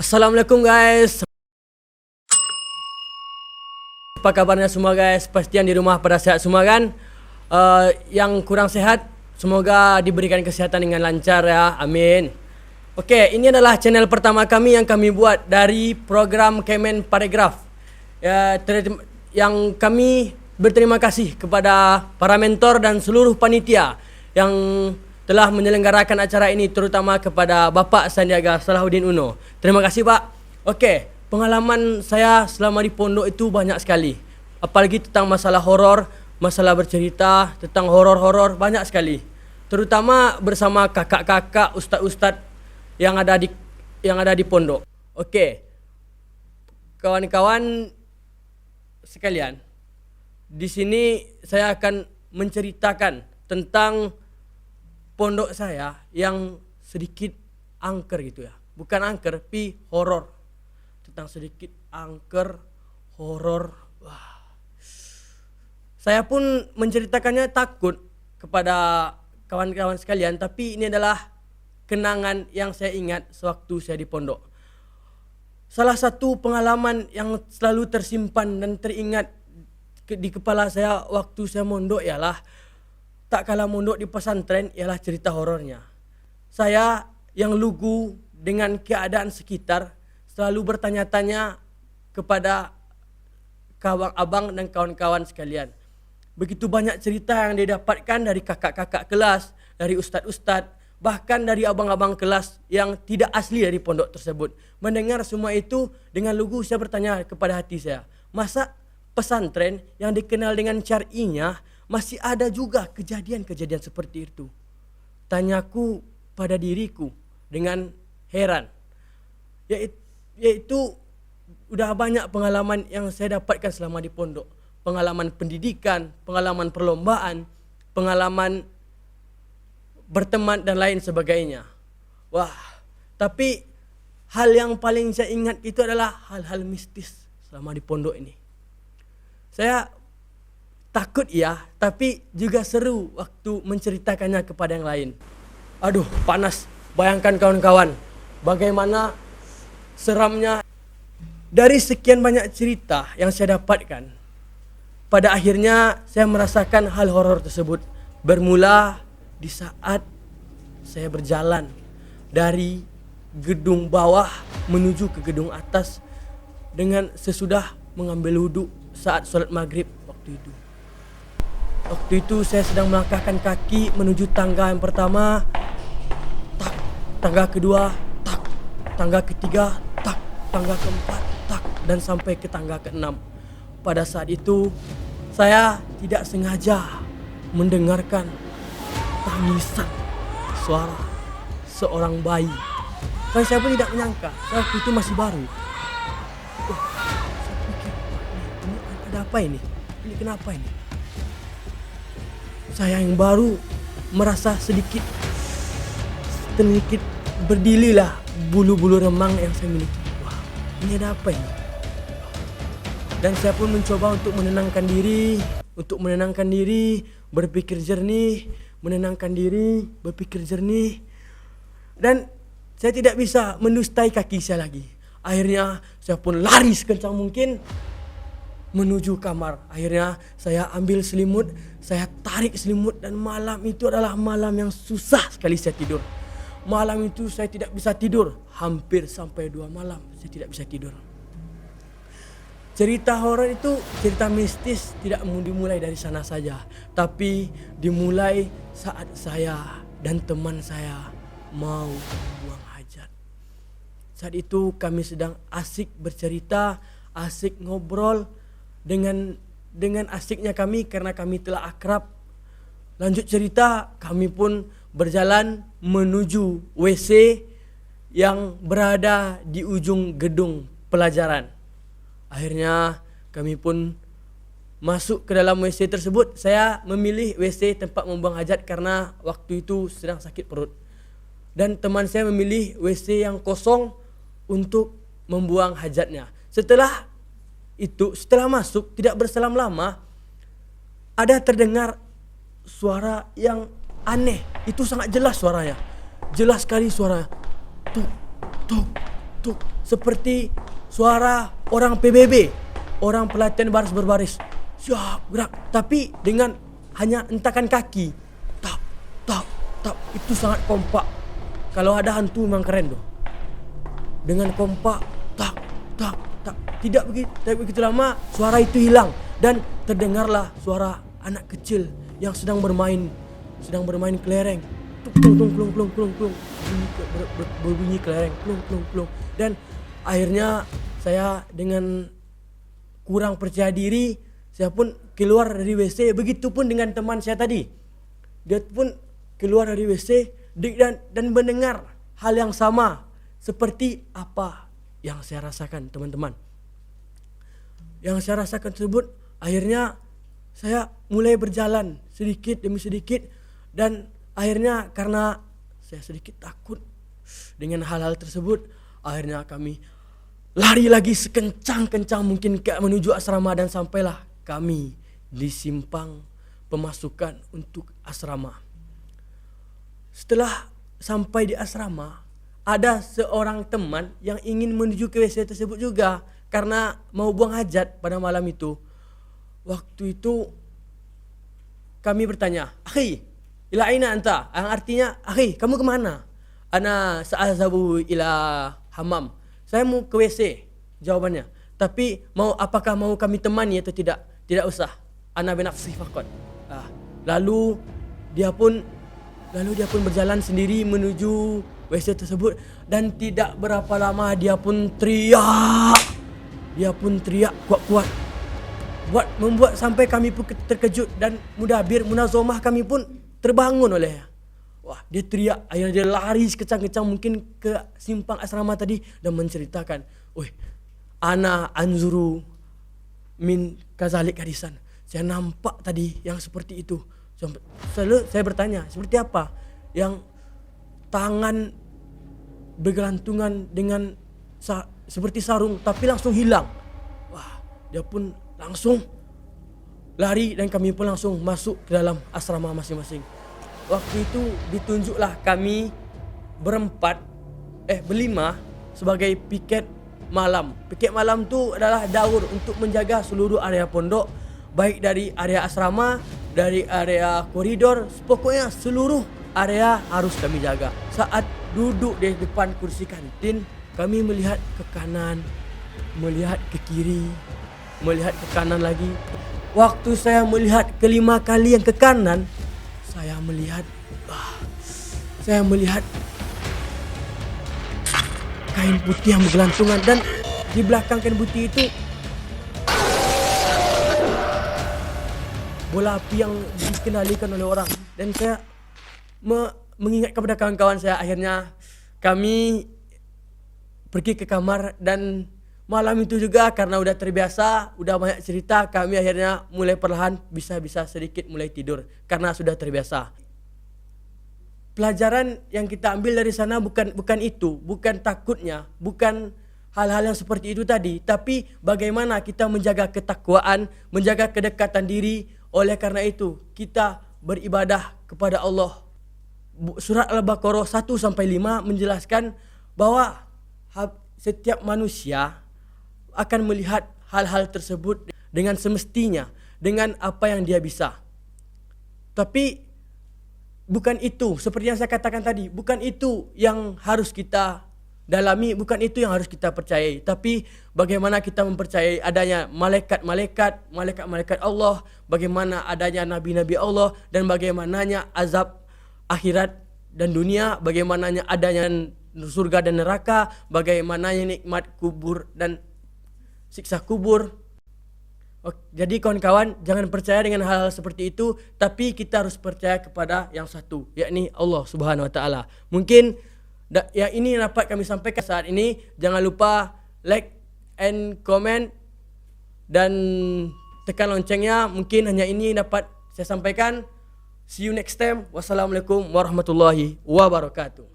Assalamualaikum guys. Apa kabarnya semua guys? Pastian di rumah pada sehat semua kan? Yang kurang sehat semoga diberikan kesehatan dengan lancar ya. Amin. Oke, ini adalah channel pertama kami yang kami buat dari program Kemen Paregraf. Yang kami berterima kasih kepada para mentor dan seluruh panitia yang telah menyelenggarakan acara ini, terutama kepada Bapak Sandiaga Salahuddin Uno. Terima kasih Pak. Oke, pengalaman saya selama di pondok itu banyak sekali. Apalagi tentang masalah horor, masalah bercerita tentang horor-horor banyak sekali. Terutama bersama kakak-kakak, ustadz-ustadz yang ada di pondok. Oke. Kawan-kawan sekalian, di sini saya akan menceritakan tentang pondok saya yang sedikit angker gitu ya. Bukan angker, tapi horor. Tentang sedikit angker, horor. Wah. Saya pun menceritakannya takut kepada kawan-kawan sekalian, tapi ini adalah kenangan yang saya ingat sewaktu saya di pondok. Salah satu pengalaman yang selalu tersimpan dan teringat di kepala saya waktu saya mondok ialah, tak kalah mondok di pesantren ialah cerita horornya. Saya yang lugu dengan keadaan sekitar selalu bertanya-tanya kepada kawan abang dan kawan-kawan sekalian. Begitu banyak cerita yang didapatkan dari kakak-kakak kelas, dari ustadz-ustadz, bahkan dari abang-abang kelas yang tidak asli dari pondok tersebut. Mendengar semua itu dengan lugu saya bertanya kepada hati saya, masa pesantren yang dikenal dengan syar'inya masih ada juga kejadian-kejadian seperti itu? Tanyaku pada diriku dengan heran. Yaitu udah banyak pengalaman yang saya dapatkan selama di pondok. Pengalaman pendidikan, pengalaman perlombaan, pengalaman berteman dan lain sebagainya. Wah, tapi hal yang paling saya ingat itu adalah hal-hal mistis selama di pondok ini. Saya takut ya, tapi juga seru waktu menceritakannya kepada yang lain. Aduh, panas. Bayangkan kawan-kawan, bagaimana seramnya. Dari sekian banyak cerita yang saya dapatkan, pada akhirnya saya merasakan hal horor tersebut. Bermula di saat saya berjalan dari gedung bawah menuju ke gedung atas dengan sesudah mengambil wudhu saat sholat maghrib waktu itu. Waktu itu saya sedang melangkahkan kaki menuju tangga yang pertama, tak, tangga kedua, tak, tangga ketiga, tak, tangga keempat, tak, dan sampai ke tangga keenam. Pada saat itu saya tidak sengaja mendengarkan tangisan suara seorang bayi. Dan saya pun tidak menyangka, saya waktu itu masih baru. Saya pikir, ini ada apa ini? Ini kenapa ini? Saya yang baru merasa sedikit berdililah bulu-bulu remang yang saya miliki. Wah, ini ada apa ini? Dan saya pun mencoba untuk menenangkan diri, berpikir jernih, berpikir jernih. Dan saya tidak bisa mendustai kaki saya lagi. Akhirnya saya pun lari sekencang mungkin menuju kamar. Akhirnya saya ambil selimut, saya tarik selimut, dan malam itu adalah malam yang susah sekali saya tidur. Malam itu saya tidak bisa tidur, hampir sampai 2 malam saya tidak bisa tidur. Cerita horor itu, cerita mistis tidak dimulai dari sana saja, tapi dimulai saat saya dan teman saya mau membuang hajat. Saat itu kami sedang asik bercerita, asik ngobrol. Dengan asiknya kami karena kami telah akrab. Lanjut cerita, kami pun berjalan menuju WC yang berada di ujung gedung pelajaran. Akhirnya kami pun masuk ke dalam WC tersebut. Saya memilih WC tempat membuang hajat karena waktu itu sedang sakit perut. Dan teman saya memilih WC yang kosong untuk membuang hajatnya. Setelah masuk, tidak berselang lama, ada terdengar suara yang aneh. Itu sangat jelas suaranya. Jelas sekali suara. Tuk, tuk, tuk, seperti suara orang PBB, orang pelatihan baris berbaris. Siap gerak, tapi dengan hanya hentakan kaki. Tak, tak, tak, itu sangat kompak. Kalau ada hantu memang keren tuh. Dengan kompak, tak, tak, tak. Tidak begitu lama suara itu hilang dan terdengarlah suara anak kecil yang sedang bermain kelereng. Plung plung plung plung plung plung. Berbunyi kelereng plung plung plung. Dan akhirnya saya dengan kurang percaya diri, saya pun keluar dari WC. Begitupun dengan teman saya tadi. Dia pun keluar dari WC dan mendengar hal yang sama seperti apa yang saya rasakan, teman-teman. Yang saya rasakan tersebut, akhirnya saya mulai berjalan sedikit demi sedikit, dan akhirnya karena saya sedikit takut dengan hal-hal tersebut, akhirnya kami lari lagi sekencang-kencang mungkin menuju asrama, dan sampailah kami di simpang pemasukan untuk asrama. Setelah sampai di asrama, ada seorang teman yang ingin menuju ke WC tersebut juga karena mau buang hajat pada malam itu. Waktu itu kami bertanya, "Akhi, ila aina anta?" Yang artinya, "Akhi, kamu kemana?" "Ana sa'azabu ila hammam." Saya mau ke WC, jawabannya. Tapi apakah mau kami temani atau tidak? Tidak usah. Ana binafsi faqat. Lalu dia pun berjalan sendiri menuju WC tersebut, dan tidak berapa lama dia pun teriak kuat-kuat, membuat sampai kami pun terkejut, dan mudabir munazomah kami pun terbangun olehnya. Wah, dia teriak, akhirnya dia lari sekecang-kecang mungkin ke simpang asrama tadi dan menceritakan, "Wih, ana anzuru min kazalik hadisan." Saya nampak tadi yang seperti itu. Selalu saya bertanya, seperti apa? Yang tangan bergelantungan dengan seperti sarung, tapi langsung hilang. Wah, dia pun langsung lari dan kami pun langsung masuk ke dalam asrama masing-masing. Waktu itu ditunjuklah kami berlima sebagai piket malam. Piket malam tu adalah daur untuk menjaga seluruh area pondok, baik dari area asrama, dari area koridor, pokoknya seluruh area harus kami jaga. Saat duduk di depan kursi kantin, kami melihat ke kanan, melihat ke kiri, melihat ke kanan lagi. Waktu saya melihat kelima kali yang ke kanan, saya melihat kain putih yang bergelantungan, dan di belakang kain putih itu bola api yang dikendalikan oleh orang. Dan saya mengingat kepada kawan-kawan saya, akhirnya kami pergi ke kamar, dan malam itu juga karena udah terbiasa, udah banyak cerita, kami akhirnya mulai perlahan bisa sedikit mulai tidur karena sudah terbiasa. Pelajaran yang kita ambil dari sana bukan itu, bukan takutnya, bukan hal-hal yang seperti itu tadi, tapi bagaimana kita menjaga ketakwaan, menjaga kedekatan diri. Oleh karena itu kita beribadah kepada Allah. Surat Al-Baqarah 1-5 menjelaskan bahwa setiap manusia akan melihat hal-hal tersebut dengan semestinya, dengan apa yang dia bisa. Tapi bukan itu, seperti yang saya katakan tadi, bukan itu yang harus kita dalami, bukan itu yang harus kita percayai. Tapi bagaimana kita mempercayai adanya malaikat Allah, bagaimana adanya nabi-nabi Allah, dan bagaimananya azab akhirat dan dunia, bagaimananya adanya surga dan neraka, bagaimananya nikmat kubur dan siksa kubur. Jadi kawan-kawan, jangan percaya dengan hal-hal seperti itu, tapi kita harus percaya kepada yang satu, yakni Allah Subhanahu wa taala. Mungkin yang ini dapat kami sampaikan saat ini. Jangan lupa like and comment dan tekan loncengnya. Mungkin hanya ini dapat saya sampaikan. See you next time. Wassalamualaikum warahmatullahi wabarakatuh.